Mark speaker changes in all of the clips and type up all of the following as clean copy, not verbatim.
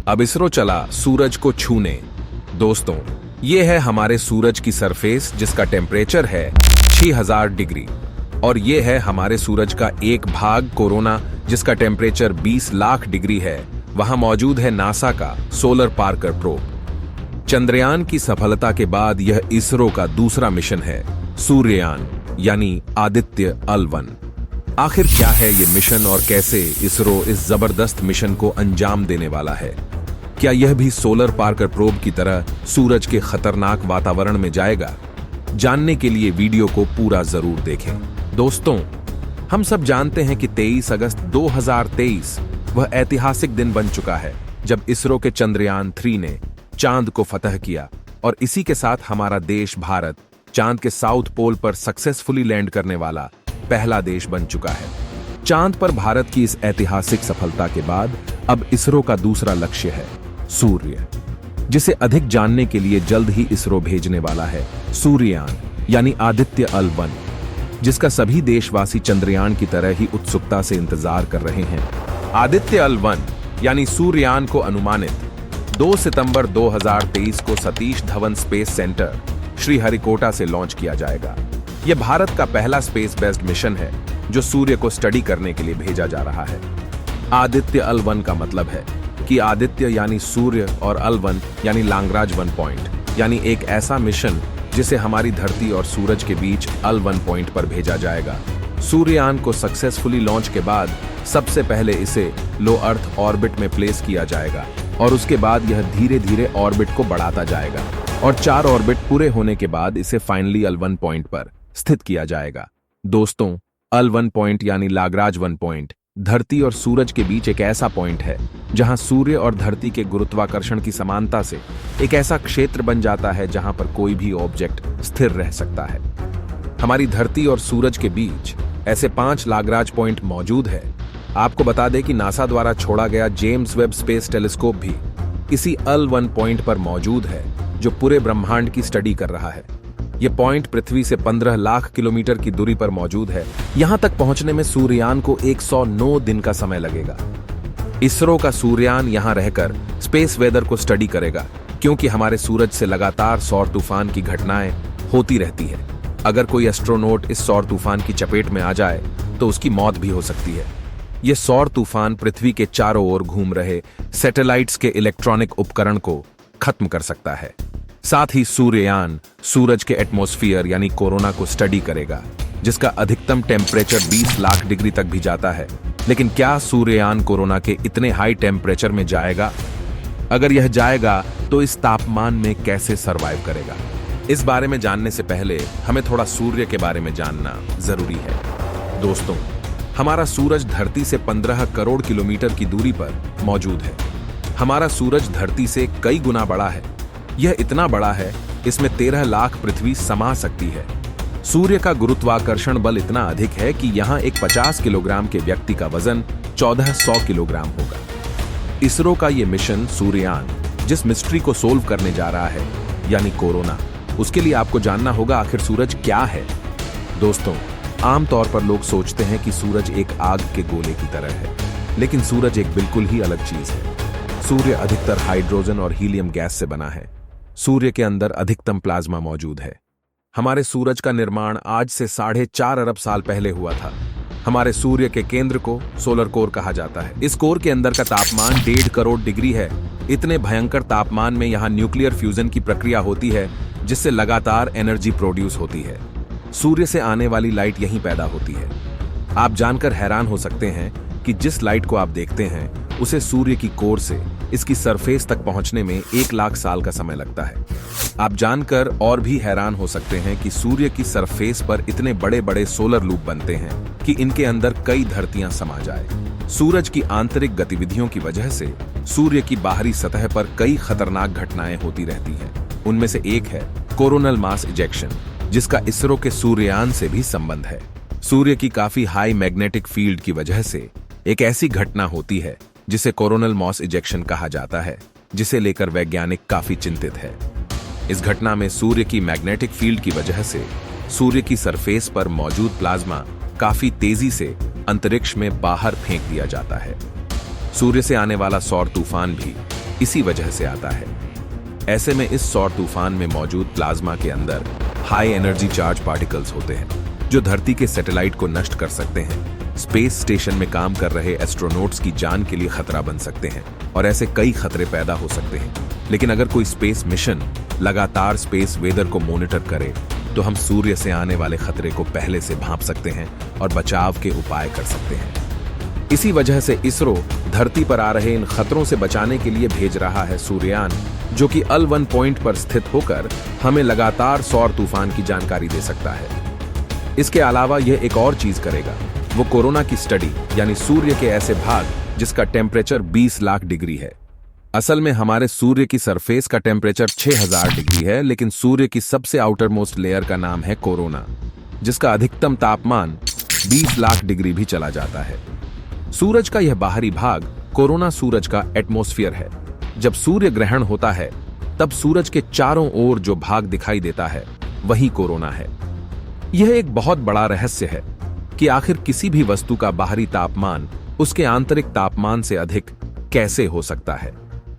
Speaker 1: अब इसरो चला सूरज को छूने। दोस्तों, ये है हमारे सूरज की सरफेस जिसका टेम्परेचर है 6000 डिग्री, और ये है हमारे सूरज का एक भाग कोरोना जिसका टेम्परेचर 20 लाख डिग्री है। वहां मौजूद है नासा का सोलर पार्कर प्रोब। चंद्रयान की सफलता के बाद यह इसरो का दूसरा मिशन है, सूर्ययान यानी आदित्य अल-1। आखिर क्या है ये मिशन और कैसे इसरो इस जबरदस्त मिशन को अंजाम देने वाला है? क्या यह भी सोलर पार्कर प्रोब की तरह सूरज के खतरनाक वातावरण में जाएगा? जानने के लिए वीडियो को पूरा जरूर देखें। दोस्तों, हम सब जानते हैं कि 23 अगस्त 2023 वह ऐतिहासिक दिन बन चुका है जब इसरो के चंद्रयान 3 ने चांद को फतह किया, और इसी के साथ हमारा देश भारत चांद के साउथ पोल पर सक्सेसफुली लैंड करने वाला पहला देश बन चुका है। चांद पर भारत की इस ऐतिहासिक सफलता के बाद अब इसरो का दूसरा लक्ष्य है सूर्य, जिसे अधिक जानने के लिए जल्द ही इसरो भेजने वाला है सूर्ययान यानी आदित्य अल-1, जिसका सभी देशवासी चंद्रयान की तरह ही उत्सुकता से इंतजार कर रहे हैं। आदित्य अल-1 यानी सूर्ययान को अनुमानित 2 सितंबर 2023 को सतीश धवन स्पेस सेंटर श्रीहरिकोटा से लॉन्च किया जाएगा। यह भारत का पहला स्पेस बेस्ड मिशन है जो सूर्य को स्टडी करने के लिए भेजा जा रहा है। आदित्य अल-1 का मतलब है कि आदित्य यानी सूर्य और अल-1 यानी लाग्रांज 1 पॉइंट, यानी एक ऐसा मिशन जिसे हमारी धरती और सूरज के बीच अल-1 पॉइंट पर भेजा जाएगा। सूर्ययान को सक्सेसफुली लॉन्च के बाद सबसे पहले इसे लो अर्थ ऑर्बिट में प्लेस किया जाएगा, और उसके बाद यह धीरे धीरे ऑर्बिट को बढ़ाता जाएगा, और 4 ऑर्बिट पूरे होने के बाद इसे फाइनली अल-1 पॉइंट पर स्थित किया जाएगा। दोस्तों, अल-1 पॉइंट यानी लाग्रांज 1 पॉइंट धरती और सूरज के बीच एक ऐसा पॉइंट है जहां सूर्य और धरती के गुरुत्वाकर्षण की समानता से एक ऐसा क्षेत्र बन जाता है जहां पर कोई भी ऑब्जेक्ट स्थिर रह सकता है। हमारी धरती और सूरज के बीच ऐसे 5 लाग्रांज पॉइंट मौजूद है। आपको बता दें कि नासा द्वारा छोड़ा गया जेम्स वेब स्पेस टेलीस्कोप भी इसी अल-1 पॉइंट पर मौजूद है, जो पूरे ब्रह्मांड की स्टडी कर रहा है। यह पॉइंट पृथ्वी से 15 लाख किलोमीटर की दूरी पर मौजूद है। यहां तक पहुंचने में सूर्ययान को 109 दिन का समय लगेगा। इसरो का सूर्ययान यहां रहकर स्पेस वेदर को स्टडी करेगा, क्योंकि हमारे सूरज से लगातार सौर तूफान की घटनाएं होती रहती है। अगर कोई एस्ट्रोनॉट इस सौर तूफान की चपेट में आ जाए तो उसकी मौत भी हो सकती है। यह सौर तूफान पृथ्वी के चारों ओर घूम रहे सैटेलाइट्स के इलेक्ट्रॉनिक उपकरण को खत्म कर सकता है। साथ ही सूर्ययान सूरज के एटमॉस्फेयर यानी कोरोना को स्टडी करेगा, जिसका अधिकतम टेम्परेचर 20 लाख डिग्री तक भी जाता है। लेकिन क्या सूर्ययान कोरोना के इतने हाई टेम्परेचर में जाएगा? अगर यह जाएगा तो इस तापमान में कैसे सरवाइव करेगा? इस बारे में जानने से पहले हमें थोड़ा सूर्य के बारे में जानना जरूरी है। दोस्तों, हमारा सूरज धरती से 15 करोड़ किलोमीटर की दूरी पर मौजूद है। हमारा सूरज धरती से कई गुना बड़ा है। यह इतना बड़ा है, इसमें 13 लाख पृथ्वी समा सकती है। सूर्य का गुरुत्वाकर्षण बल इतना अधिक है कि यहां एक 50 किलोग्राम के व्यक्ति का वजन 1400 किलोग्राम होगा। इसरो का यह मिशन सूर्ययान जिस मिस्ट्री को सोल्व करने जा रहा है, यानी कोरोना, उसके लिए आपको जानना होगा आखिर सूरज क्या है। दोस्तों, आमतौर पर लोग सोचते हैं कि सूरज एक आग के गोले की तरह है, लेकिन सूरज एक बिल्कुल ही अलग चीज है। सूर्य अधिकतर हाइड्रोजन और हीलियम गैस से बना है। सूर्य के अंदर अधिकतम प्लाज्मा मौजूद है। हमारे सूरज का निर्माण आज से 4.5 अरब साल पहले हुआ था। हमारे सूर्य के केंद्र को सोलर कोर कहा जाता है। इस कोर के अंदर का तापमान 1.5 करोड़ डिग्री है। इतने भयंकर तापमान में यहाँ न्यूक्लियर फ्यूजन की प्रक्रिया होती है, जिससे लगातार एनर्जी प्रोड्यूस होती है। सूर्य से आने वाली लाइट यहीं पैदा होती है। आप जानकर हैरान हो सकते हैं कि जिस लाइट को आप देखते हैं उसे सूर्य की कोर से इसकी सरफेस तक पहुंचने में 1 लाख साल का समय लगता है। आप जानकर और भी हैरान हो सकते हैं कि सूर्य की सरफेस पर इतने बड़े बड़े सोलर लूप बनते हैं कि इनके अंदर कई धरतियां समा जाए। सूरज की आंतरिक गतिविधियों की वजह से सूर्य की बाहरी सतह पर कई खतरनाक घटनाएं होती रहती हैं। उनमें से एक है कोरोनल मास इजेक्शन, जिसका इसरो के सूर्ययान से भी संबंध है। सूर्य की काफी हाई मैग्नेटिक फील्ड की वजह से एक ऐसी घटना होती है जिसे कोरोनल मास इजेक्शन कहा जाता है, जिसे लेकर वैज्ञानिक काफी चिंतित है। इस घटना में सूर्य की मैग्नेटिक फील्ड की वजह से सूर्य की सरफेस पर मौजूद प्लाज्मा काफी तेजी से अंतरिक्ष में बाहर फेंक दिया जाता है। सूर्य से आने वाला सौर तूफान भी इसी वजह से आता है। ऐसे में इस सौर तूफान में मौजूद प्लाज्मा के अंदर हाई एनर्जी चार्ज पार्टिकल्स होते हैं जो धरती के सैटेलाइट को नष्ट कर सकते हैं, स्पेस स्टेशन में काम कर रहे एस्ट्रोनॉट्स की जान के लिए खतरा बन सकते हैं और ऐसे कई खतरे पैदा हो सकते हैं। लेकिन अगर कोई स्पेस मिशन लगातार स्पेस वेदर को मॉनिटर करे तो हम सूर्य से आने वाले खतरे को पहले से भांप सकते हैं और बचाव के उपाय कर सकते हैं। इसी वजह से इसरो धरती पर आ रहे इन खतरों से बचाने के लिए भेज रहा है सूर्ययान, जो कि L1 पॉइंट पर स्थित होकर हमें लगातार सौर तूफान की जानकारी दे सकता है। इसके अलावा यह एक और चीज करेगा, वो कोरोना की स्टडी, यानी सूर्य के ऐसे भाग जिसका टेम्परेचर 20 लाख डिग्री है। असल में हमारे सूर्य की सरफेस का टेम्परेचर 6000 डिग्री है, लेकिन सूर्य की सबसे आउटर मोस्ट लेयर का नाम है कोरोना, जिसका अधिकतम तापमान 20 लाख डिग्री भी चला जाता है। सूरज का यह बाहरी भाग कोरोना सूरज का एटमॉस्फेयर है। जब सूर्य ग्रहण होता है तब सूरज के चारों ओर जो भाग दिखाई देता है वही कोरोना है। यह एक बहुत बड़ा रहस्य है कि आखिर किसी भी वस्तु का बाहरी तापमान उसके आंतरिक तापमान से अधिक कैसे हो सकता है।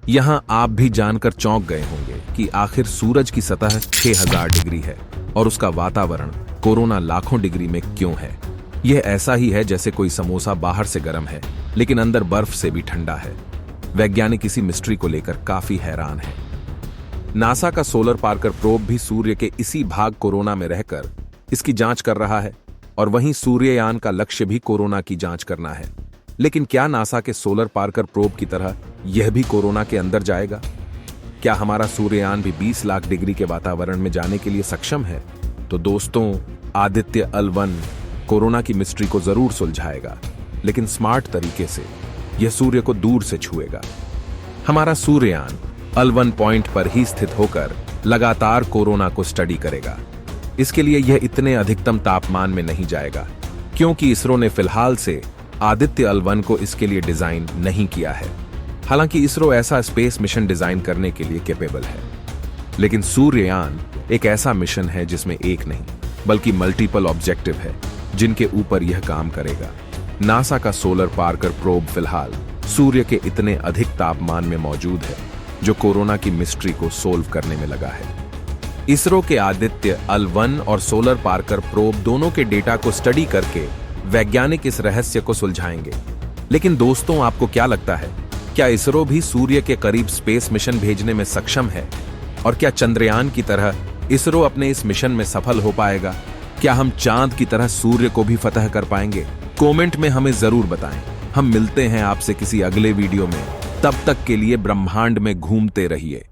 Speaker 1: यहां आप भी जानकर चौंक गए होंगे कि आखिर सूरज की सतह 6000 डिग्री है और उसका वातावरण कोरोना लाखों डिग्री में क्यों है। यह ऐसा ही है जैसे कोई समोसा बाहर से गर्म है लेकिन अंदर बर्फ से भी ठंडा है। वैज्ञानिक इसी मिस्ट्री को लेकर काफी हैरान है। नासा का सोलर पार्कर प्रोब भी सूर्य के इसी भाग कोरोना में रहकर इसकी जांच कर रहा है और वहीं सूर्ययान का लक्ष्य भी कोरोना की जांच करना है। लेकिन क्या नासा के सोलर पार्कर प्रोब की तरह यह भी कोरोना के अंदर जाएगा? क्या हमारा सूर्ययान भी 20 लाख डिग्री के वातावरण में जाने के लिए सक्षम है? तो दोस्तों, आदित्य L1 कोरोना की मिस्ट्री को जरूर सुलझाएगा, लेकिन स्मार्ट तरीके से। यह सूर्य को दूर से छुएगा। हमारा सूर्ययान L1 पॉइंट पर ही स्थित होकर लगातार कोरोना को स्टडी करेगा। इसके लिए यह इतने अधिकतम तापमान में नहीं जाएगा, क्योंकि इसरो ने फिलहाल से आदित्य L1 को इसके लिए डिजाइन नहीं किया है। हालांकि इसरो ऐसा स्पेस मिशन डिजाइन करने के लिए कैपेबल है, लेकिन सूर्ययान एक ऐसा मिशन है जिसमें एक नहीं बल्कि मल्टीपल ऑब्जेक्टिव है जिनके ऊपर यह काम करेगा। नासा का सोलर पार्कर प्रोब फिलहाल सूर्य के इतने अधिक तापमान में मौजूद है जो कोरोना की मिस्ट्री को सोल्व करने में लगा है। इसरो के आदित्य L1 और सोलर पार्कर प्रोब दोनों के डेटा को स्टडी करके वैज्ञानिक इस रहस्य को सुलझाएंगे। लेकिन दोस्तों, आपको क्या लगता है, क्या इसरो भी सूर्य के करीब स्पेस मिशन भेजने में सक्षम है? और क्या चंद्रयान की तरह इसरो अपने इस मिशन में सफल हो पाएगा? क्या हम चांद की तरह सूर्य को भी फतह कर पाएंगे? कमेंट में हमें जरूर बताएं। हम मिलते हैं आपसे किसी अगले वीडियो में। तब तक के लिए ब्रह्मांड में घूमते रहिए।